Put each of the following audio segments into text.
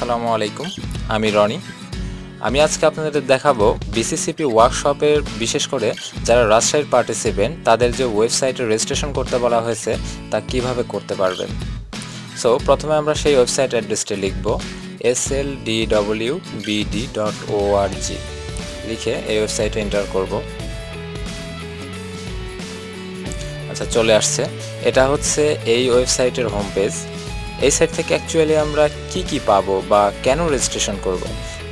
আসসালামু আলাইকুম। আমি রনি। আমি আজকে আপনাদের দেখাবো বিসিসিপি ওয়ার্কশপের বিশেষ করে যারা রাজশাহীর পার্টিসিপেন্ট তাদের যে ওয়েবসাইটে রেজিস্ট্রেশন করতে বলা হয়েছে তা কিভাবে করতে পারবেন। সো প্রথমে আমরা সেই ওয়েবসাইট অ্যাড্রেসটি লিখব sldwbd.org লিখে এই ওয়েবসাইটে এন্টার করব। আচ্ছা, চলে আসছে। এটা হচ্ছে এই ওয়েবসাইটের হোম পেজ। এই সাইট থেকে অ্যাকচুয়ালি আমরা কি পাবো বা কেন রেজিস্ট্রেশন করব।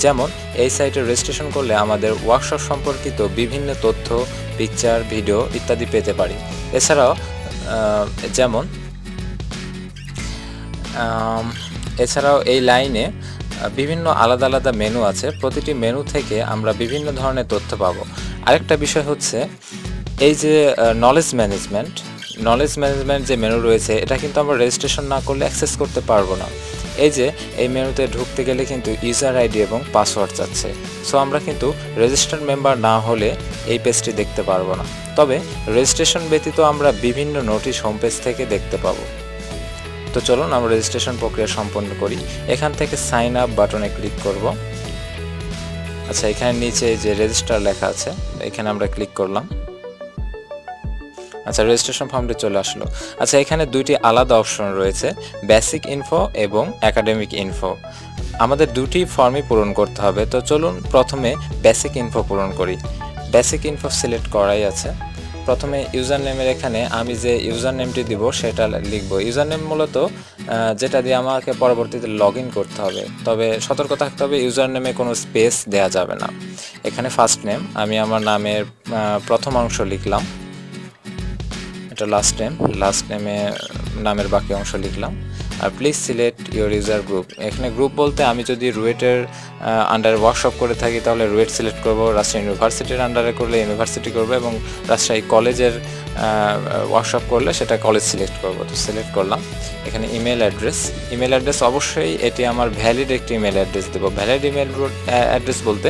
যেমন এই সাইটে রেজিস্ট্রেশন করলে আমাদের ওয়ার্কশপ সম্পর্কিত বিভিন্ন তথ্য, পিকচার, ভিডিও ইত্যাদি পেতে পারি। এছাড়াও এই লাইনে বিভিন্ন আলাদা আলাদা মেনু আছে। প্রতিটি মেনু থেকে আমরা বিভিন্ন ধরনের তথ্য পাবো। আরেকটা বিষয় হচ্ছে এই যে নলেজ ম্যানেজমেন্ট যে মেনু রয়েছে, এটা কিন্তু আমরা রেজিস্ট্রেশন না করলে অ্যাক্সেস করতে পারবো না। এই মেনুতে ঢুকতে গেলে কিন্তু ইউজার আইডি এবং পাসওয়ার্ড চাচ্ছে। সো আমরা কিন্তু রেজিস্টার্ড মেম্বার না হলে এই পেজটি দেখতে পারবো না। তবে রেজিস্ট্রেশন ব্যতীত আমরা বিভিন্ন নোটিশ হোম পেজ থেকে দেখতে পাবো। তো চলুন আমরা রেজিস্ট্রেশন প্রক্রিয়া সম্পন্ন করি। এখান থেকে সাইন আপ বাটনে ক্লিক করব। আচ্ছা, এখানে নিচে যে রেজিস্টার লেখা আছে এখানে আমরা ক্লিক করলাম। আচ্ছা, রেজিস্ট্রেশন ফর্মটি চলে আসলো। আচ্ছা, এখানে দুইটি আলাদা অপশন রয়েছে, বেসিক ইনফো এবং একাডেমিক ইনফো। আমাদের দুটি ফর্মই পূরণ করতে হবে। তো চলুন প্রথমে বেসিক ইনফো পূরণ করি। বেসিক ইনফো সিলেক্ট করাই আছে। প্রথমে ইউজার নেমের এখানে আমি যে ইউজার নেমটি দিব সেটা লিখব। ইউজার নেম মূলত যেটা দিয়ে আমাকে পরবর্তীতে লগ ইন করতে হবে। তবে সতর্ক থাকতে হবে, ইউজার নেমে কোনো স্পেস দেওয়া যাবে না। এখানে ফার্স্ট নেম, আমি আমার নামের প্রথম অংশ লিখলাম। এটা লাস্ট নেমে নামের বাকি অংশ লিখলাম। আর please select your user group. এখানে গ্রুপ বলতে আমি যদি রুয়েটের আন্ডারে ওয়ার্কশপ করে থাকি তাহলে রুয়েট সিলেক্ট করব, রাজশাহী ইউনিভার্সিটির আন্ডারে করলে ইউনিভার্সিটি করব, এবং রাজশাহী কলেজের ওয়ার্কশপ করলে সেটা কলেজ সিলেক্ট করব। তো সিলেক্ট করলাম। এখানে ইমেল অ্যাড্রেস অবশ্যই এটি আমার ভ্যালিড একটি ইমেল অ্যাড্রেস দেবো। ভ্যালিড ইমেল অ্যাড্রেস বলতে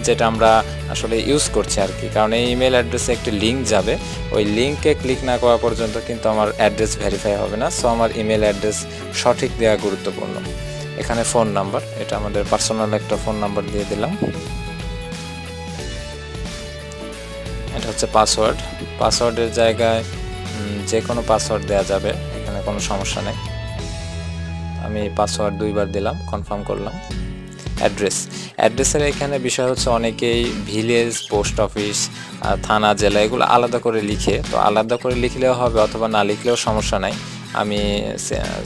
যেটা আমরা আসলে ইউজ করছি আর কি, কারণ এই ইমেল অ্যাড্রেসে একটি লিঙ্ক যাবে। ওই লিঙ্কে ক্লিক না করা পর্যন্ত কিন্তু আমার অ্যাড্রেস ভেরিফাই হবে না। সো আমার ইমেল অ্যাড্রেস সঠিক দেওয়া গুরুত্বপূর্ণ। এখানে ফোন নাম্বার, এটা আমাদের পার্সোনাল একটা ফোন নাম্বার দিয়ে দিলাম। এটা হচ্ছে পাসওয়ার্ডের জায়গায় যে কোনো পাসওয়ার্ড দেওয়া যাবে, এখানে কোনো সমস্যা নেই। আমি পাসওয়ার্ড 2 বার দিলাম, কনফার্ম করলাম। অ্যাড্রেসের এখানে বিষয় হচ্ছে অনেকেই ভিলেজ, পোস্ট অফিস, থানা, জেলা এগুলো আলাদা করে লিখে। তো আলাদা করে লিখলেও হবে অথবা না লিখলেও সমস্যা নাই। আমি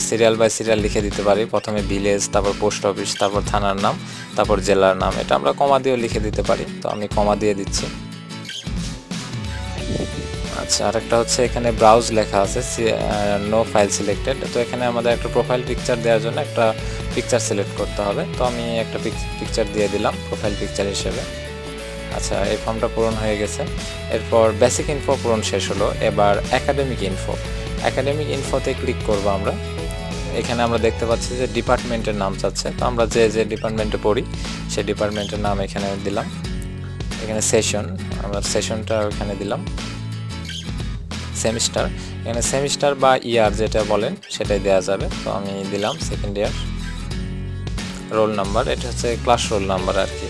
সিরিয়াল বাই সিরিয়াল লিখে দিতে পারি। প্রথমে ভিলেজ, তারপর পোস্ট অফিস, তারপর থানার নাম, তারপর জেলার নাম। এটা আমরা কমা দিয়েও লিখে দিতে পারি। তো আমি কমা দিয়ে দিচ্ছি। আচ্ছা, আরেকটা হচ্ছে এখানে ব্রাউজ লেখা আছে, নো ফাইল সিলেক্টেড। তো এখানে আমাদের একটা প্রোফাইল পিকচার দেওয়ার জন্য একটা পিকচার সিলেক্ট করতে হবে। তো আমি একটা পিকচার দিয়ে দিলাম প্রোফাইল পিকচার হিসেবে। আচ্ছা, এই ফর্মটা পূরণ হয়ে গেছে। এরপর বেসিক ইনফো পূরণ শেষ হলো। এবার একাডেমিক ইনফোতে ক্লিক করব আমরা। এখানে আমরা দেখতে পাচ্ছি যে ডিপার্টমেন্টের নাম চাচ্ছে। তো আমরা যে ডিপার্টমেন্টে পড়ি সেই ডিপার্টমেন্টের নাম এখানে দিলাম। এখানে আমরা সেশনটা এখানে দিলাম। সেমিস্টার বা ইয়ার যেটা বলেন সেটাই দেওয়া যাবে। তো আমি দিলাম সেকেন্ড ইয়ার। রোল নাম্বার, এটা হচ্ছে ক্লাস রোল নাম্বার আর কি।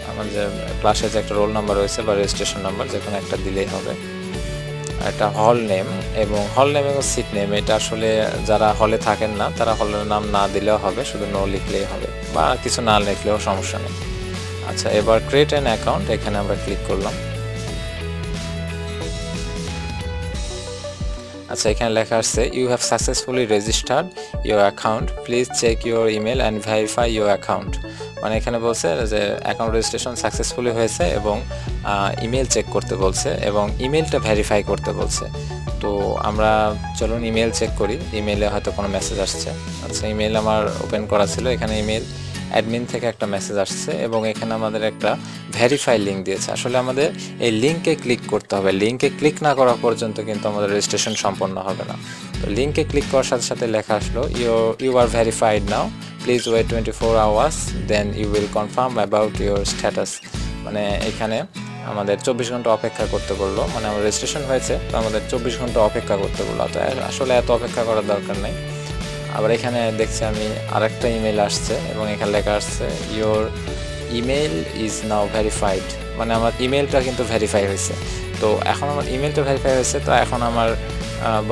আমার যে ক্লাসে যে একটা রোল নাম্বার রয়েছে বা রেজিস্ট্রেশন নাম্বার, যে কোনো একটা দিলেই হবে। একটা হল নেম এবং সিট নেম, এটা আসলে যারা হলে থাকেন না তারা হলের নাম না দিলেও হবে, শুধু নো লিখলেই হবে, বা কিছু না লিখলেও সমস্যা নেই। আচ্ছা, এবার ক্রিয়েট অ্যান অ্যাকাউন্ট, এখানে আমরা ক্লিক করলাম। আচ্ছা, এখানে লেখা আসছে you have successfully registered your account, please check your email and verify your account. মানে এখানে বলছে যে অ্যাকাউন্ট রেজিস্ট্রেশন সাকসেসফুলি হয়েছে এবং ইমেল চেক করতে বলছে এবং ইমেলটা ভেরিফাই করতে বলছে। তো আমরা চলুন ইমেল চেক করি, ইমেলে হয়তো কোনো মেসেজ আসছে। আচ্ছা, ইমেল আমার ওপেন করা ছিল। এখানে ইমেল অ্যাডমিন থেকে একটা মেসেজ আসছে এবং এখানে আমাদের একটা ভেরিফাই লিঙ্ক দিয়েছে। আসলে আমাদের এই লিঙ্কে ক্লিক করতে হবে। লিঙ্কে ক্লিক না করা পর্যন্ত কিন্তু আমাদের রেজিস্ট্রেশন সম্পন্ন হবে না। তো লিঙ্কে ক্লিক করার সাথে সাথে লেখা আসলো you are verified now, please wait 24 hours, then you will confirm about your status. মানে এখানে আমাদের 24 ঘন্টা অপেক্ষা করতে বললো। মানে আমার রেজিস্ট্রেশন হয়েছে, তো আমাদের 24 ঘন্টা অপেক্ষা করতে বললো। তো আসলে এত অপেক্ষা করার দরকার নেই। আবার এখানে দেখছি আমি আরেকটা ইমেল আসছে এবং এখানে লেখা আসছে your email is now verified, মানে আমার ইমেলটা কিন্তু ভেরিফাই হয়েছে। তো এখন আমার ইমেলটা ভেরিফাই হয়েছে, তো এখন আমার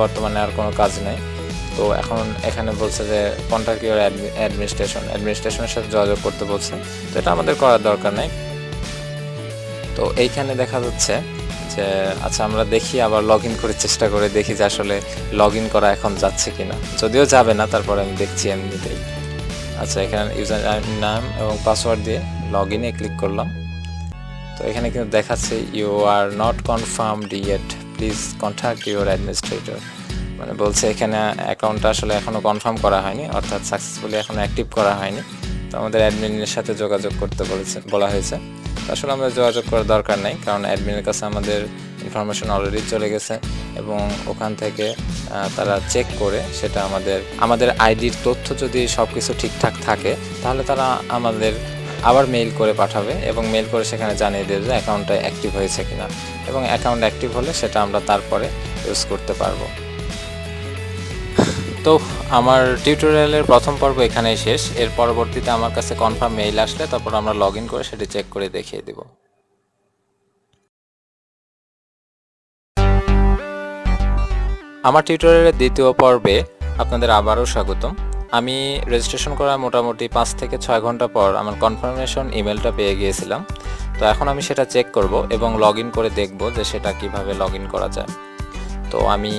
বর্তমানে আর কোনো কাজ নেই। তো এখন এখানে বলছে যে কন্ট্যাক্ট ইওর অ্যাডমিনিস্ট্রেশনের সাথে যোগাযোগ করতে বলছে, তো এটা আমাদের করার দরকার নেই। তো এইখানে দেখা যাচ্ছে যে আচ্ছা আমরা দেখি আবার লগ ইন করে চেষ্টা করে দেখি যে আসলে লগ ইন করা এখন যাচ্ছে কিনা, যদিও যাবে না, তারপরে আমি দেখছি এমনিতেই। আচ্ছা এখানে ইউজার নাম এবং পাসওয়ার্ড দিয়ে লগ ইনে ক্লিক করলাম। তো এখানে কিন্তু দেখাচ্ছে you are not confirmed yet, please contact your administrator, মানে বলছে এখানে অ্যাকাউন্টটা আসলে এখনও কনফার্ম করা হয়নি, অর্থাৎ সাকসেসফুলি এখনও অ্যাক্টিভ করা হয়নি। তো আমাদের অ্যাডমিনের সাথে যোগাযোগ করতে বলা হয়েছে। তো আসলে আমাদের যোগাযোগ করার দরকার নেই, কারণ অ্যাডমিনের কাছে আমাদের ইনফরমেশন অলরেডি চলে গেছে এবং ওখান থেকে তারা চেক করে সেটা আমাদের আইডির তথ্য যদি সব কিছু ঠিকঠাক থাকে তাহলে তারা আমাদের আবার মেইল করে পাঠাবে এবং মেইল করে সেখানে জানিয়ে দেবে যে অ্যাকাউন্টটা অ্যাক্টিভ হয়েছে কিনা, এবং অ্যাকাউন্ট অ্যাক্টিভ হলে সেটা আমরা তারপরে ইউজ করতে পারবো। তো আমার টিউটোরিয়ালের প্রথম পর্ব এখানেই শেষ। এর পরবর্তীতে আমার কাছে কনফার্ম মেইল আসলে তারপর আমরা লগ ইন করে সেটি চেক করে দেখিয়ে দেব। আমার টিউটোরিয়ালের দ্বিতীয় পর্বে আপনাদের আবারও স্বাগতম। আমি রেজিস্ট্রেশন করার মোটামুটি 5 থেকে 6 ঘন্টা পর আমার কনফার্মেশন ইমেলটা পেয়ে গিয়েছিলাম। তো এখন আমি সেটা চেক করব এবং লগ ইন করে দেখব যে সেটা কিভাবে লগ ইন করা যায়। তো আমি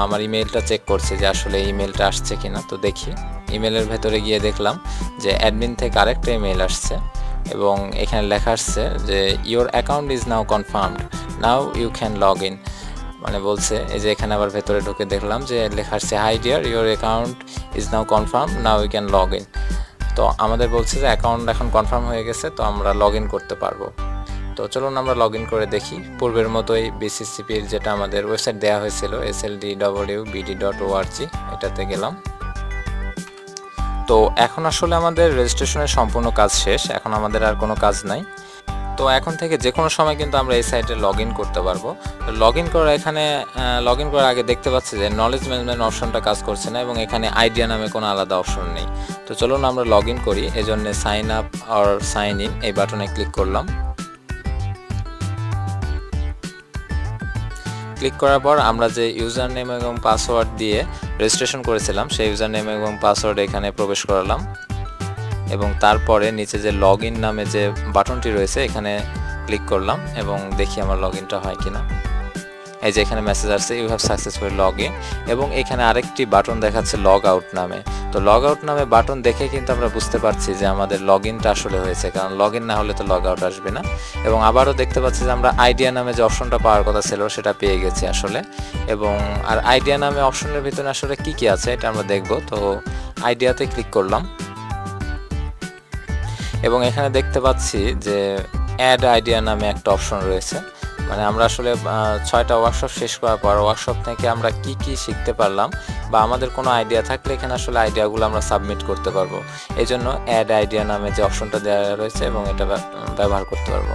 আমার ইমেলটা চেক করছি যে আসলে ইমেলটা আসছে কিনা। তো দেখি ইমেলের ভেতরে গিয়ে দেখলাম যে অ্যাডমিন থেকে আরেকটা ইমেল আসছে এবং এখানে লেখা আসছে যে your account is now confirmed, now you can log in, মানে বলছে এই যে এখানে আবার ভেতরে ঢুকে দেখলাম যে লেখা আসছে hi dear your account is now confirm, now you can log in. তো আমাদের বলছে যে অ্যাকাউন্ট এখন কনফার্ম হয়ে গেছে, তো আমরা লগ ইন করতে পারবো। তো চলুন আমরা লগ ইন করে দেখি। পূর্বের মতোই বিসিসিপির যেটা আমাদের ওয়েবসাইট দেওয়া হয়েছিল sldwbd.org, এটাতে গেলাম। তো এখন আসলে আমাদের রেজিস্ট্রেশনের সম্পূর্ণ কাজ শেষ, এখন আমাদের আর কোনো কাজ নাই। তো এখন থেকে যে কোনো সময় কিন্তু আমরা এই সাইটে লগ ইন করতে পারবো। লগ ইন করার আগে দেখতে পাচ্ছি যে নলেজ ম্যানেজমেন্ট অপশনটা কাজ করছে না এবং এখানে আইডিয়া নামে কোনো আলাদা অপশন নেই। তো চলুন আমরা লগ ইন করি। এজন্য sign up or sign in এই বাটনে ক্লিক করলাম। ক্লিক করার পর আমরা যে ইউজার নেম এবং পাসওয়ার্ড দিয়ে রেজিস্ট্রেশন করেছিলাম সেই ইউজার নেম এবং পাসওয়ার্ড এখানে প্রবেশ করালাম এবং তারপরে নিচে যে লগ ইন নামে যে বাটনটি রয়েছে এখানে ক্লিক করলাম এবং দেখি আমার লগ ইনটা হয় কিনা। এই যে এখানে মেসেজ আসছে you have successfully log in, এবং এখানে আরেকটি বাটন দেখাচ্ছে লগ আউট নামে। তো লগ আউট নামে বাটন দেখে কিন্তু আমরা বুঝতে পারছি যে আমাদের লগ ইনটা আসলে হয়েছে, কারণ লগ ইন না হলে তো লগ আউট আসবে না। এবং আবারও দেখতে পাচ্ছি যে আমরা আইডিয়া নামে যে অপশনটা পাওয়ার কথা ছিল সেটা পেয়ে গেছি আসলে। এবং আর আইডিয়া নামে অপশনের ভিতরে আসলে কি কি আছে এটা আমরা দেখব। তো আইডিয়াতে ক্লিক করলাম এবং এখানে দেখতে পাচ্ছি যে অ্যাড আইডিয়া নামে একটা অপশন রয়েছে। মানে আমরা আসলে 6টা ওয়ার্কশপ শেষ করার পর ওয়ার্কশপ থেকে আমরা কি কি শিখতে পারলাম বা আমাদের কোনো আইডিয়া থাকলে এখানে আসলে আইডিয়াগুলো আমরা সাবমিট করতে পারবো। এই জন্য অ্যাড আইডিয়া নামে যে অপশনটা দেওয়া রয়েছে এবং এটা ব্যবহার করতে পারবো।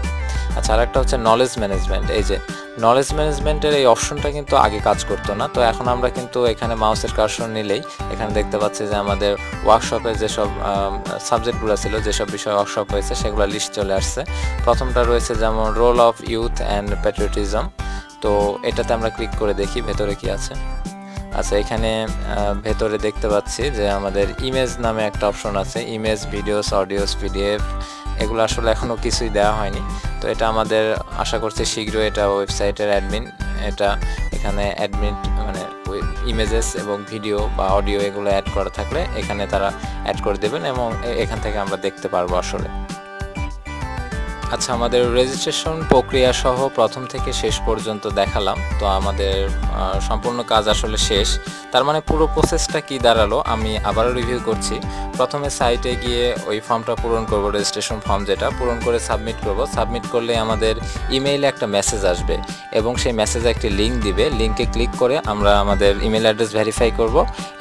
আচ্ছা, আরেকটা হচ্ছে নলেজ ম্যানেজমেন্ট। এই যে নলেজ ম্যানেজমেন্টের এই অপশনটা কিন্তু আগে কাজ করতো না। তো এখন আমরা কিন্তু এখানে মাউসের কার্সর নিলেই এখানে দেখতে পাচ্ছি যে আমাদের ওয়ার্কশপে যেসব সাবজেক্টগুলো ছিল, যেসব বিষয় ওয়ার্কশপ হয়েছে সেগুলো লিস্ট চলে আসছে। প্রথমটা রয়েছে যেমন role of youth and patriotism. তো এটাতে আমরা ক্লিক করে দেখি ভেতরে কি আছে। আচ্ছা, এখানে ভেতরে দেখতে পাচ্ছি যে আমাদের ইমেজ নামে একটা অপশন আছে, ইমেজ, ভিডিওস, অডিওস, পিডিএফ, এগুলো আসলে এখনও কিছুই দেওয়া হয়নি। তো এটা আমাদের আশা করছি শীঘ্রই এটা ওয়েবসাইটের অ্যাডমিন এটা এখানে অ্যাডমিন মানে ইমেজেস এবং ভিডিও বা অডিও এগুলো অ্যাড করা থাকলে এখানে তারা অ্যাড করে দেবেন এবং এখান থেকে আমরা দেখতে পারবো আসলে। আচ্ছা, আমাদের রেজিস্ট্রেশন প্রক্রিয়া সহ প্রথম থেকে শেষ পর্যন্ত দেখালাম। তো আমাদের সম্পূর্ণ কাজ আসলে শেষ। তার মানে পুরো প্রসেসটা কি দাঁড়ালো আমি আবারও রিভিউ করছি। প্রথমে সাইটে গিয়ে ওই ফর্মটা পূরণ করব, রেজিস্ট্রেশন ফর্ম যেটা পূরণ করে সাবমিট করব। সাবমিট করলে আমাদের ইমেইলে একটা মেসেজ আসবে এবং সেই মেসেজে একটি লিঙ্ক দিবে। লিঙ্কে ক্লিক করে আমরা আমাদের ইমেল অ্যাড্রেস ভেরিফাই করব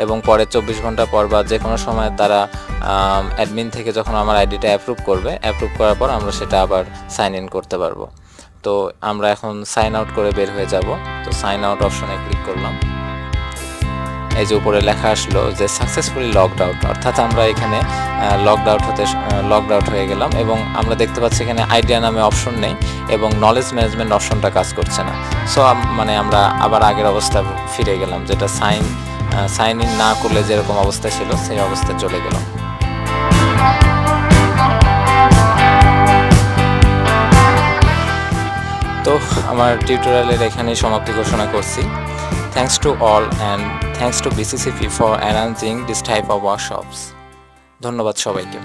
এবং পরে 24 ঘন্টা পর বা যে কোনো সময় তারা অ্যাডমিন থেকে যখন আমার আইডিটা অ্যাপ্রুভ করবে, অ্যাপ্রুভ করার পর আমরা সেটা আবার সাইন ইন করতে পারবো। তো আমরা এখন সাইন আউট করে বের হয়ে যাব। তো সাইন আউট অপশনে ক্লিক করলাম। এই যে উপরে লেখা আসলো যে সাকসেসফুলি লগড আউট, অর্থাৎ আমরা এখানে লগড আউট হয়ে গেলাম এবং আমরা দেখতে পাচ্ছি এখানে আইডিয়া নামে অপশন নেই এবং নলেজ ম্যানেজমেন্ট অপশনটা কাজ করছে না। সো মানে আমরা আবার আগের অবস্থা ফিরে গেলাম, যেটা সাইন ইন না করলে যেরকম অবস্থা ছিল সেই অবস্থায় চলে গেলাম। তো আমার টিউটোরিয়ালের এখানেই সমাপ্তি ঘোষণা করছি। Thanks to all and thanks to BCCP for arranging this type of workshops. ধন্যবাদ সবাইকে।